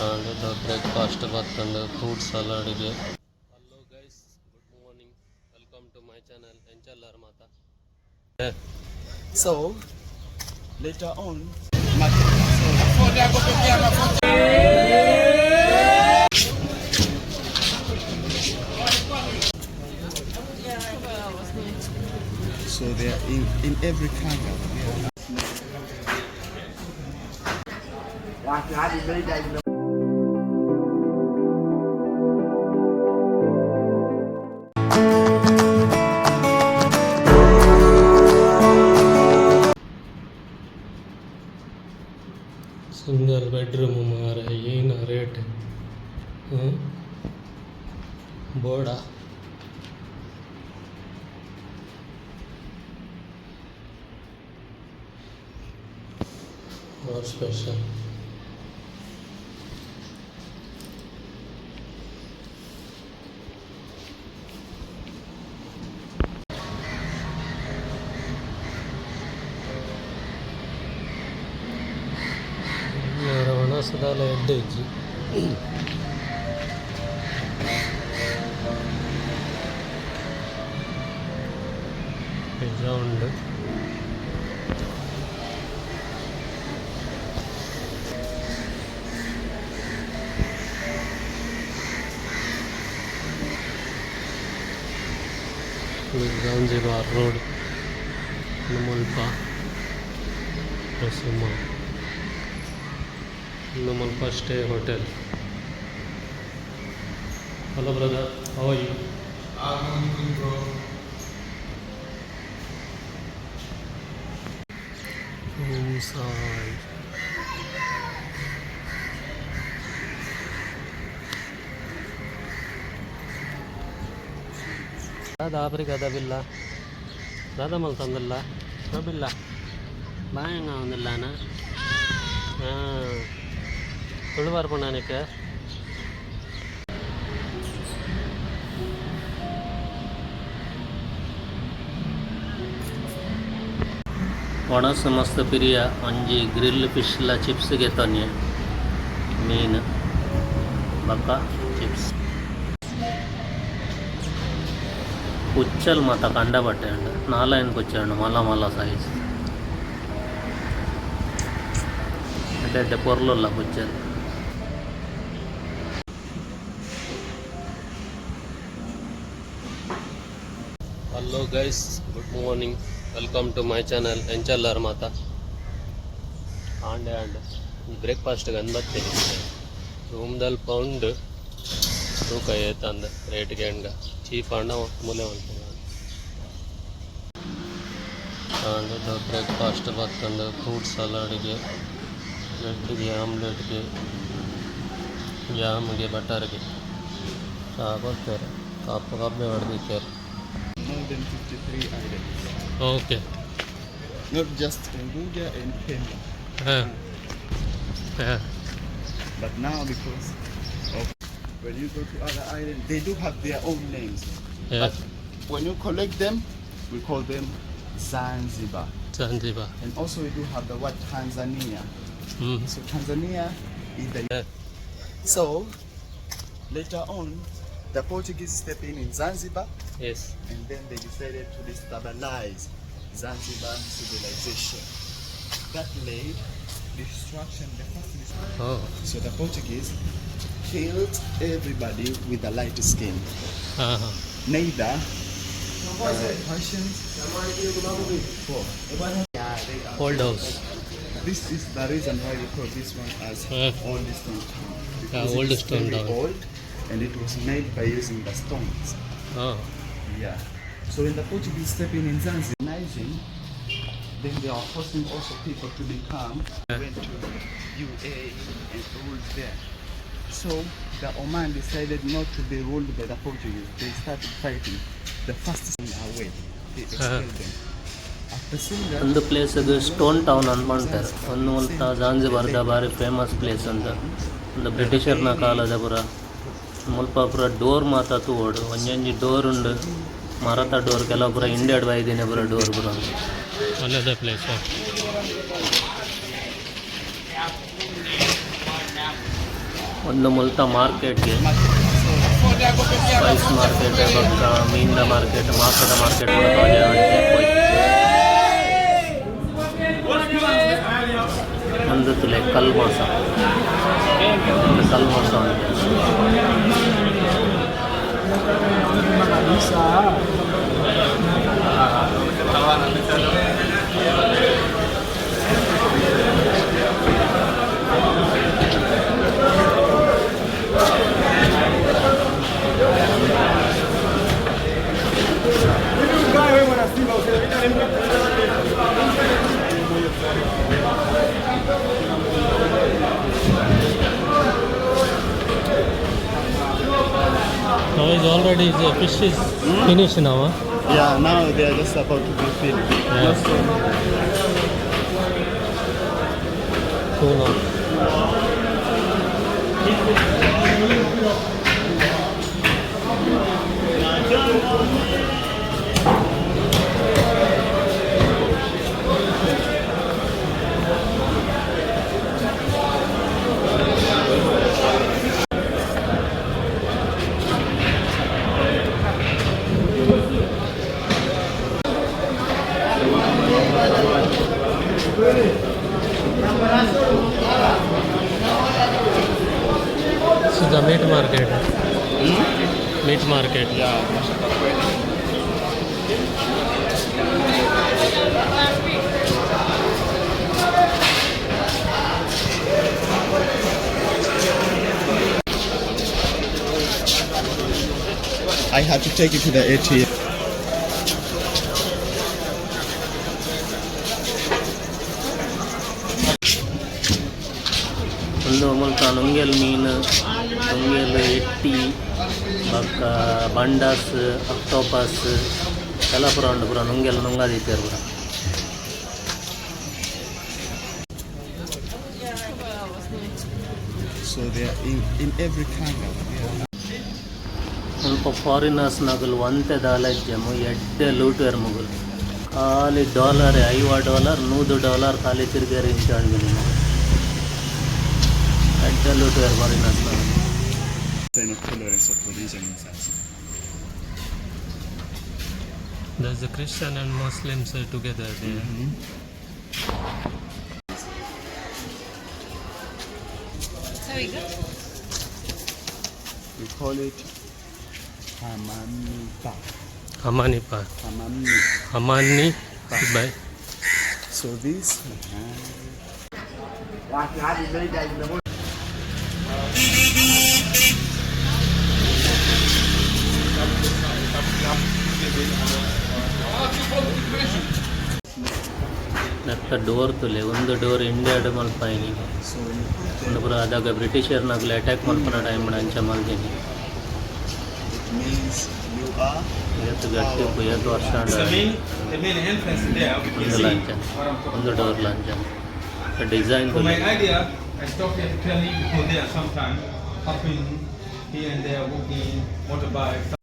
and the breakfast and fruit salad ಗೆ. Hello guys, good morning. Welcome to my channel Enchalar Mata. So later on, so they are in every color. Single bedroom मारे ಏನ rate ಬೋರ್ಡ और special ರವಣಸದಾಲ ಎಡ್ಡೆ ಇಜ್ಜಿ pizza ഉണ്ട് zanzibar road Mulpa Rasuma Mulpa stay hotel. Hello brother, how are you? I'm good, bro. Inside هذا أبرق هذا بالله هذا ملطن بالله ما بالله باين عند الله أنا كل بار بنانك ಒಣಸ ಮಸ್ತ್ ಪಿರಿಯ ಒಂಜಿ grill ಫಿಶ್ಲ ಚಿಪ್ಸ್ಗೆ ತೊನ್ನೆ ಮೀನು ಬಕ್ಕ ಚಿಪ್ಸ್ ಕುಚ್ಚಲ್ ಮಾತ ಕಂಡ ಬಟ್ಟೆ ಉಂಡು ನಾಲೈನ್ ಕುಚ್ಚಂಡು ಮಲ್ಲ ಮಲ್ಲ ಸೈಜ್ ಎಡ್ಡೆ ಪೊರ್ಲುಲ್ಲ ಕುಚ್ಚಲ್. Hello guys, good morning, welcome to my channel ಎಂಚಲ್ಲರ್ ಮಾತ. ಆಂಡೆ ಬ್ರೇಕ್ಫಾಸ್ಟ್ಗೆ ಅಂದತ್ತೆ ರೂಮ್ದಲ್ಲಿ ಪೌಂಡ್ ತೂಕ ಏತಂದ ರೇಟ್ಗೆ ಹಂಗ ಚೀಪ್ ಹಣ್ಣ ಮೂಲೆ ಮಾಡ್ತೀನಿ ಅಂಡ್ ಬ್ರೇಕ್ಫಾಸ್ಟ್ ಬತ್ತಂದು ಫ್ರೂಟ್ ಸಲಾಡ್ಗೆ, ಬ್ರೆಡ್ಗೆ, ಆಮ್ಲೆಟ್ಗೆ, ಜಾಮ್ಗೆ, ಬಟರ್ಗೆ ಚಹಾ ಕೊಡ್ತಾರೆ. ಕಬ್ಬೆ ಹೊಡೆದಿದ್ದಾರೆ. More than 53 items. Okay. Not just Cambodia and Kenya. But now because of when you go to other islands, they do have their own names. Yeah. But when you collect them, we call them Zanzibar. Zanzibar. And also we do have the word Tanzania. Mm. So Tanzania is the... So later on, the Portuguese stepped in Zanzibar. Yes. And then they decided to destabilize Zanzibar civilization. That laid destruction, the first destruction. Oh. So the Portuguese killed everybody with a light skin. Uh-huh. Neither Persians Old house. This is the reason why we call this one as Old Stone Town. Yeah, Old Stone Town. Old, and it was made by using the stones. Oh. Yeah. So when the Portuguese stepped in Zanzibar, then they are forcing also people to become, went to UAE and ruled there. So the Oman decided not to be ruled by the Portuguese. They started fighting. The fastest away, they expelled them. After seeing that, ಒಂದು ಪ್ಲೇಸ್ಗೆ stone town ಅಂತ ಮಾಡ್ತಾರೆ. ಒಂದು ಅಂತ ಜಾನ್ಜಿಬಾರ್ದ ಭಾರಿ famous place ಅಂತ. ಒಂದು ಬ್ರಿಟಿಷರ್ನ ಕಾಲದ ಪುರ ಮುಲ್ಪ ಪುರ ಡೋರ್ ಮಾತ ತೂಡು ಒಂಜೊಂಜಿ ಡೋರ್ ಉಂಡು, ಮರದ ಡೋರ್ ಕೆಲವು ಪುರ ಇಂಡಿಯಾಡ್ ಬೈದಿನ ಪುರ ಡೋರ್ ಪುರ ಒಳ್ಳೆದೇ ಪ್ಲೇಸ್. ಒಂದು ಮುಲ್ತ ಮಾರ್ಕೆಟ್ಗೆ ಸ್ಪೈಸ್ ಮಾರ್ಕೆಟ್ ಬೊಕ್ಕ ಮೀನಿನ ಮಾರ್ಕೆಟ್ ಮಾಸದ ಮಾರ್ಕೆಟ್ ಒಂದು ತುಲೆ ಕಲ್ ಮಾಸ ಅಂತ Now is already the fish is finished now. Huh? Yeah, now they are just about to be filled. Yeah. Cool. This is the meat market. Meat market. Yeah. I have to take it to the ATM. ಒಂದು ಮುಲ್ಕ ನುಂಗೆಲ್ ಮೀನು ನುಂಗೆಲ್ ಎಟ್ಟಿ ಬೊಕ್ಕ ಬಂಡಾಸ್ octopus ಎಲ್ಲ ಪೂರ ಉಂಡು ಪೂರ ನುಂಗೆಲ್ ನುಂಗಾದಿತ್ತೇರು ಪೂರ So they are in every kind of. ಸ್ವಲ್ಪ foreigners ನಗಲು ಒಂತೆ ದಾಲಜ್ಜಮು ಎಡ್ಡೆ ಲೂಟುವೆರ್ ಮುಗುಲು ಖಾಲಿ $50 $100 ಖಾಲಿ ತಿರ್ಗೇರಿ ಇಂಚಾಂಡು ನೀವು ಎಡ್ಡೆ ಲೂಟುವೆರ್ foreigners ನಗಲು Sign of tolerance of religion in Zanzibar. There's the Christian and Muslims together there. We call it Hamanipa. Amanipa. Hamani. Amani. Bye. So this. ನೆತ್ತ door ತುಲೆ ಒಂದು door ಇಂಡಿಯಾಡ್ ಮಲ್ಪಾಯಿನಿ ಒಂದು ಪುರ ಅದಾಗ ಬ್ರಿಟಿಷರ್ನಾಗಲಿ ಅಟ್ಯಾಕ್ ಮಲ್ಪನ ಟೈಮ್ ಅಂಚ ಮಲ್ತೀನಿ ಇವತ್ತು ಗಟ್ಟಿ 50 ವರ್ಷ ಒಂದು ಲಂಚ ಒಂದು ಡೋರ್ ಲಂಚ design my idea, I stopped here to tell you people there sometime, hopping here and there, walking, motorbike.